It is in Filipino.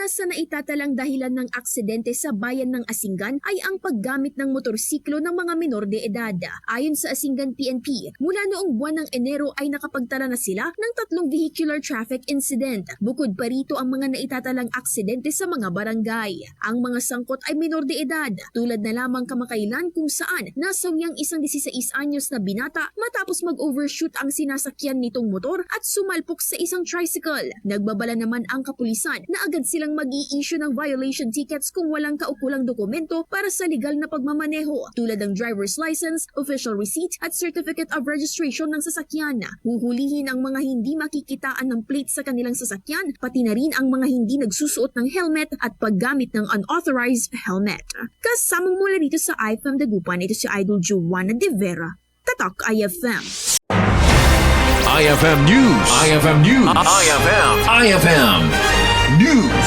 Una sa naitatalang dahilan ng aksidente sa bayan ng Asingan ay ang paggamit ng motorsiklo ng mga menor de edad. Ayon sa Asingan PNP, mula noong buwan ng Enero ay nakapagtala na sila ng 3 vehicular traffic incident. Bukod pa rito ang mga naitatalang aksidente sa mga barangay. Ang mga sangkot ay menor de edad, tulad na lamang kamakailan kung saan nasawiyang isang 16 anyos na binata matapos mag-overshoot ang sinasakyan nitong motor at sumalpok sa isang tricycle. Nagbabala naman ang kapulisan na agad silang mag-i-issue ng violation tickets kung walang kaukulang dokumento para sa legal na pagmamaneho tulad ng driver's license, official receipt at certificate of registration ng sasakyan. Huhulihin ang mga hindi makikitaan ng plate sa kanilang sasakyan, pati na rin ang mga hindi nagsusuot ng helmet at paggamit ng unauthorized helmet. Kasamang mula dito sa IFM Dagupan, ito si Idol Joanna De Vera, Tatak IFM. IFM News. IFM News. IFM News.